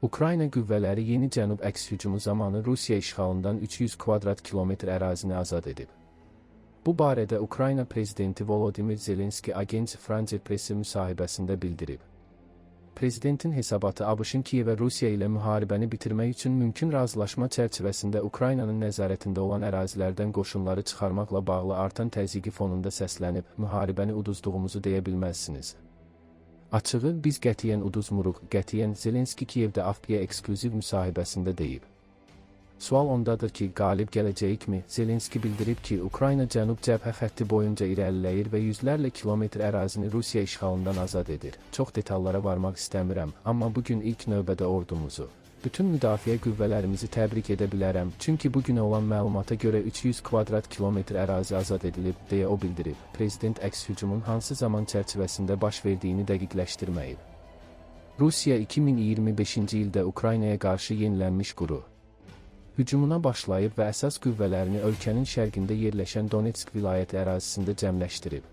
Ukrayna qüvvələri yeni cənub əks hücumu zamanı Rusiya işğalından 300 kvadrat kilometr ərazini azad edib. Bu barədə Ukrayna prezidenti Volodymyr Zelenski Agence France-Presse müsahibəsində bildirib. Prezidentin hesabatı ABŞ-ın Kiyevə Rusiya ilə müharibəni bitirmək üçün mümkün razılaşma çərçivəsində Ukraynanın nəzarətində olan ərazilərdən qoşunları çıxarmaqla bağlı artan təzyiqi fonunda səslənib, müharibəni uduzduğumuzu deyə bilməzsiniz. Açığı, biz qətiyyən uduzmuruq, qətiyyən Zelenski Kiyevdə AFP-yə eksklüziv müsahibəsində deyib. Sual ondadır ki, qalib gələcəyikmi? Zelenski bildirib ki, Ukrayna cənub cəbhə xətti boyunca irəliləyir və yüzlərlə kilometr ərazini Rusiya işğalından azad edir. Çox detallara varmaq istəmirəm, amma bugün ilk növbədə ordumuzu, bütün müdafiə qüvvələrimizi təbrik edə bilərəm, çünki bugünə olan məlumata görə 300 kvadrat kilometr ərazi azad edilib, deyə o bildirib. Prezident əks hücumun hansı zaman çərçivəsində baş verdiyini dəqiqləşdirməyib. Rusiya 2025-ci ildə Ukraynaya qarşı yenilənmiş quru hücumuna başlayıb və əsas qüvvələrini ölkənin şərqində yerləşən Donetsk vilayəti ərazisində cəmləşdirib.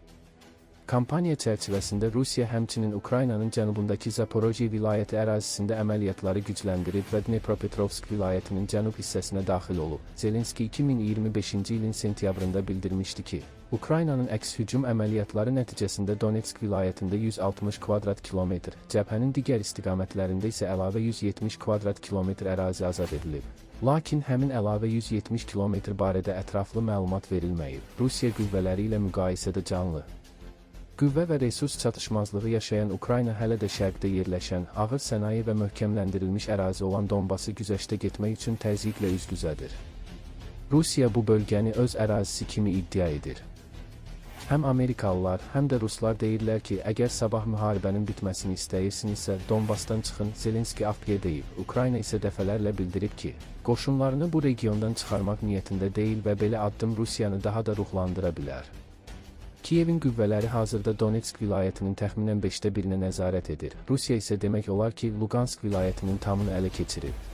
Kampaniya çərçivəsində Rusiya həmçinin Ukraynanın cənubundakı Zaporojye vilayəti ərazisində əməliyyatları gücləndirib və Dnepropetrovsk vilayətinin cənub hissəsinə daxil olub. Zelenski 2025-ci ilin sentyabrında bildirmişdi ki, Ukraynanın əks hücum əməliyyatları nəticəsində Donetsk vilayətində 160 kvadrat kilometr, cəbhənin digər istiqamətlərində isə əlavə 170 kvadrat kilometr ərazi azad edilib. Lakin həmin əlavə 170 kilometr barədə ətraflı məlumat verilməyib. Rusiya qüvvələri ilə müqayisədə canlı qüvvə və resurs çatışmazlığı yaşayan Ukrayna hələ də şərqdə yerləşən, ağır sənaye və möhkəmləndirilmiş ərazi olan Donbası güzəştə getmək üçün təzyiqlə üz-üzədir. Rusiya bu bölgəni öz ərazisi kimi iddia edir. Həm Amerikalılar, həm də Ruslar deyirlər ki, əgər sabah müharibənin bitməsini istəyirsinizsə, Donbasdan çıxın, Zelenski AFP-yə deyib. Ukrayna isə dəfələrlə bildirib ki, qoşunlarını bu regiondan çıxarmaq niyyətində deyil və belə addım Rusiyanı daha da ruhlandıra bilər. Kiyevin qüvvələri hazırda Donetsk vilayətinin təxminən 5də birinə nəzarət edir. Rusiya isə demək olar ki, Lugansk vilayətinin tamını ələ keçirib.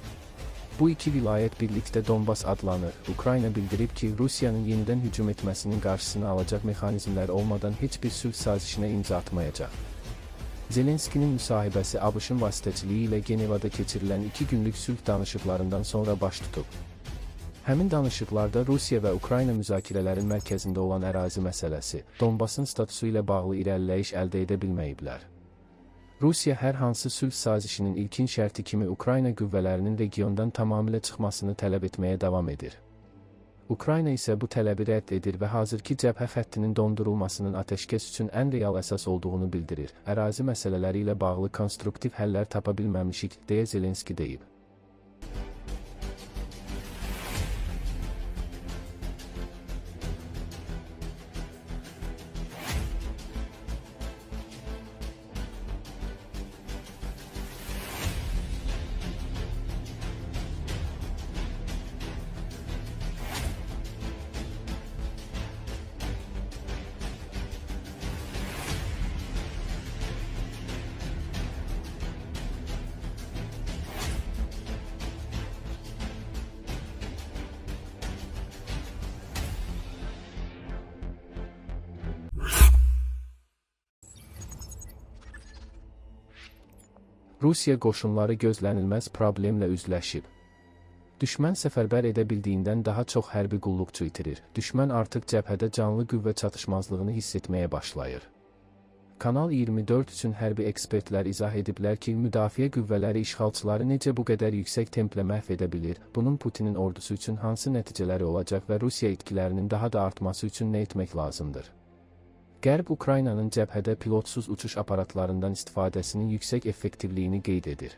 Bu iki vilayət birlikdə Donbas adlanır. Ukrayna bildirib ki, Rusiyanın yenidən hücum etməsinin qarşısını alacaq mexanizmlər olmadan heç bir sülh sazişinə imza atmayacaq. Zelenskinin müsahibəsi ABŞ-ın vasitəçiliyi ilə Genevada keçirilən 2 günlük sülh danışıqlarından sonra baş tutub. Həmin danışıqlarda Rusiya və Ukrayna müzakirələrin mərkəzində olan ərazi məsələsi, Donbasın statusu ilə bağlı irəliləyiş əldə edə bilməyiblər. Rusiya hər hansı sülh sazişinin ilkin şərti kimi Ukrayna qüvvələrinin regiondan tamamilə çıxmasını tələb etməyə davam edir. Ukrayna isə bu tələbi rədd edir və hazırki cəbhə xəttinin dondurulmasının atəşkəs üçün ən real əsas olduğunu bildirir. Ərazi məsələləri ilə bağlı konstruktiv həllər tapa bilməmişik, deyə Zelenski deyib. Rusiya qoşunları gözlənilməz problemlə üzləşib. Düşmən səfərbər edə bildiyindən daha çox hərbi qulluqçu itirir. Düşmən artıq cəbhədə canlı qüvvə çatışmazlığını hiss etməyə başlayır. Kanal 24 üçün hərbi ekspertlər izah ediblər ki, müdafiə qüvvələri işğalçıları necə bu qədər yüksək templə məhv edə bilir, bunun Putinin ordusu üçün hansı nəticələri olacaq və Rusiya itkilərinin daha da artması üçün nə etmək lazımdır? Qərb Ukraynanın cəbhədə pilotsuz uçuş aparatlarından istifadəsinin yüksək effektivliyini qeyd edir.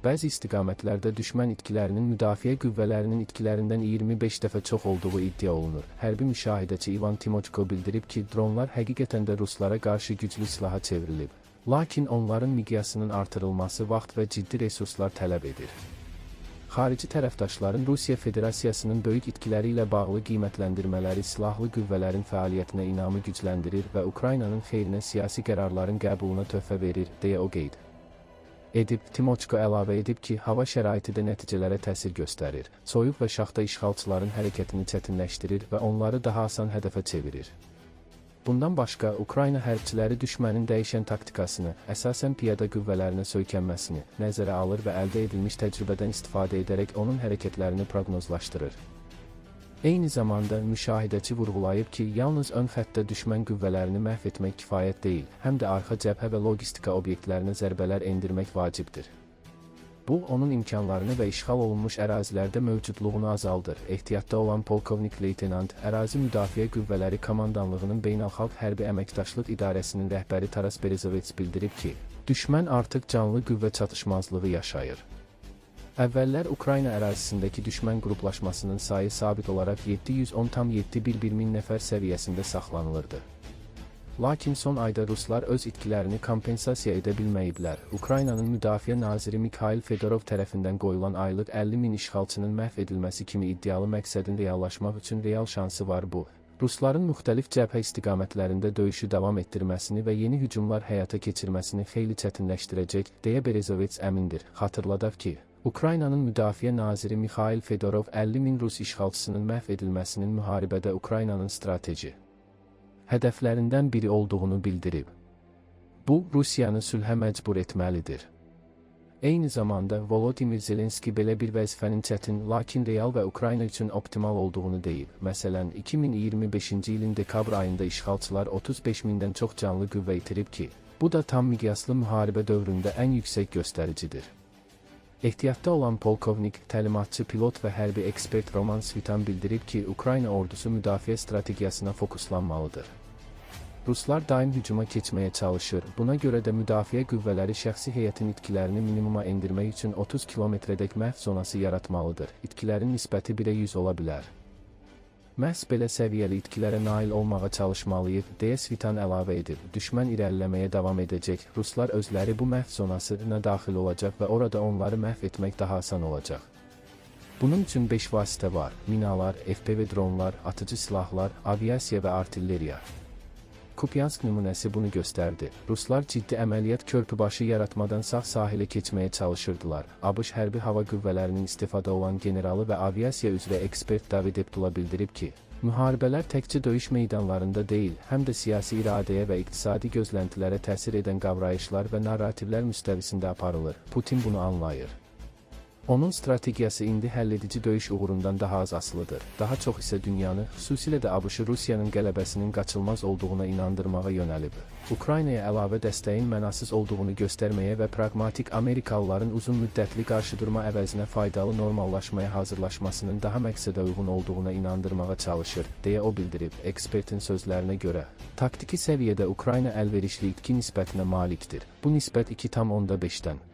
Bəzi istiqamətlərdə düşmən itkilərinin müdafiə qüvvələrinin itkilərindən 25 dəfə çox olduğu iddia olunur. Hərbi müşahidəçi İvan Timoçko bildirib ki, dronlar həqiqətən də Ruslara qarşı güclü silaha çevrilib. Lakin onların miqyasının artırılması vaxt və ciddi resurslar tələb edir. Xarici tərəfdaşların Rusiya Federasiyasının böyük itkiləri ilə bağlı qiymətləndirmələri silahlı qüvvələrin fəaliyyətinə inamı gücləndirir və Ukraynanın xeyrinə siyasi qərarların qəbuluna töhfə verir, deyə o qeyd edib. Timoçko əlavə edib ki, hava şəraiti də nəticələrə təsir göstərir. Soyuq və şaxta işğalçıların hərəkətini çətinləşdirir və onları daha asan hədəfə çevirir. Bundan başqa, Ukrayna hərbçiləri düşmənin dəyişən taktikasını, əsasən piyada qüvvələrinə söykənməsini nəzərə alır və əldə edilmiş təcrübədən istifadə edərək onun hərəkətlərini proqnozlaşdırır. Eyni zamanda müşahidəçi vurğulayıb ki, yalnız ön xəttdə düşmən qüvvələrini məhv etmək kifayət deyil, həm də arxa cəbhə və logistika obyektlərinə zərbələr endirmək vacibdir. Bu, onun imkanlarını və işğal olunmuş ərazilərdə mövcudluğunu azaldır. Ehtiyatda olan polkovnik leytenant, ərazi müdafiə qüvvələri komandanlığının beynəlxalq hərbi əməkdaşlıq idarəsinin rəhbəri Taras Berezovets bildirib ki, düşmən artıq canlı qüvvə çatışmazlığı yaşayır. Əvvəllər Ukrayna ərazisindəki düşmən qruplaşmasının sayı sabit olaraq 710,711 min nəfər səviyyəsində saxlanılırdı. Lakin son ayda Ruslar öz itkilərini kompensasiya edə bilməyiblər. Ukraynanın müdafiə naziri Mikhail Fedorov tərəfindən qoyulan aylıq 50 min işğalçının məhv edilməsi kimi iddialı məqsədin reallaşmaq üçün real şansı var bu. Rusların müxtəlif cəbhə istiqamətlərində döyüşü davam etdirməsini və yeni hücumlar həyata keçirməsini xeyli çətinləşdirəcək, deyə Berezovets əmindir. Xatırladaq ki, Ukraynanın müdafiə naziri Mikhail Fedorov 50 min Rus işğalçısının məhv edilməsinin müharibədə Ukraynanın strateji hədəflərindən biri olduğunu bildirib. Bu, Rusiyanı sülhə məcbur etməlidir. Eyni zamanda, Volodymyr Zelenski belə bir vəzifənin çətin, lakin real və Ukrayna üçün optimal olduğunu deyib. Məsələn, 2025-ci ilin dekabr ayında işğalçılar 35 mindən çox canlı qüvvə itirib ki, bu da tam miqyaslı müharibə dövründə ən yüksək göstəricidir. Ehtiyatda olan polkovnik, təlimatçı, pilot və hərbi ekspert Roman Svitan bildirib ki, Ukrayna ordusu müdafiə strategiyasına fokuslanmalıdır. Ruslar daim hücuma keçməyə çalışır, buna görə də müdafiə qüvvələri şəxsi heyətin itkilərini minimuma endirmək üçün 30 kilometrədək məhv zonası yaratmalıdır. İtkilərin nisbəti 1-ə 100 ola bilər. Məhz belə səviyyəli itkilərə nail olmağa çalışmalıyıq, deyə Svitan əlavə edib. Düşmən irəliləməyə davam edəcək, Ruslar özləri bu məhv zonasına daxil olacaq və orada onları məhv etmək daha asan olacaq. Bunun üçün 5 vasitə var: minalar, FPV dronlar, atıcı silahlar, aviasiya və artilleriya. Kupyansk nümunəsi bunu göstərdi. Ruslar ciddi əməliyyat körpübaşı yaratmadan sağ sahilə keçməyə çalışırdılar. ABŞ hərbi hava qüvvələrinin istifada olan generalı və aviasiya üzrə ekspert David Eptula bildirib ki, müharibələr təkcə döyüş meydanlarında deyil, həm də siyasi iradəyə və iqtisadi gözləntilərə təsir edən qavrayışlar və narrativlər müstəvisində aparılır. Putin bunu anlayır. Onun strategiyası indi həlledici döyüş uğurundan daha az asılıdır. Daha çox isə dünyanı, xüsusilə də ABŞ-ı Rusiyanın qələbəsinin qaçılmaz olduğuna inandırmağa yönəlib. Ukraynaya əlavə dəstəyin mənasız olduğunu göstərməyə və praqmatik Amerikalıların uzun müddətli qarşıdurma əvəzinə faydalı normallaşmaya hazırlaşmasının daha məqsədə uyğun olduğuna inandırmağa çalışır, deyə o bildirib. Ekspertin sözlərinə görə, taktiki səviyyədə Ukrayna əlverişli itki nisbətinə malikdir. Bu nisbət 2,5-dən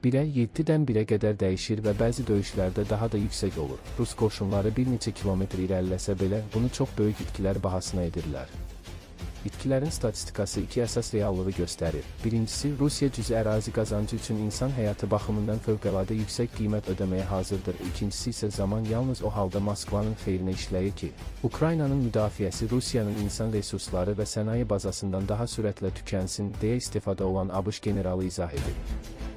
1-ə 7-dən 1-ə qədər dəyişir və bəzi döyüşlərdə daha da yüksək olur. Rus qoşunları bir neçə kilometr irəliləsə belə, bunu çox böyük itkilər bahasına edirlər. İtkilərin statistikası iki əsas reallığı göstərir. Birincisi, Rusiya cüzi ərazi qazancı üçün insan həyatı baxımından fövqəladə yüksək qiymət ödəməyə hazırdır. İkincisi isə zaman yalnız o halda Moskvanın xeyrinə işləyir ki, Ukraynanın müdafiəsi Rusiyanın insan resursları və sənaye bazasından daha sürətlə tükənsin, deyə istifada olan ABŞ generalı izah edib.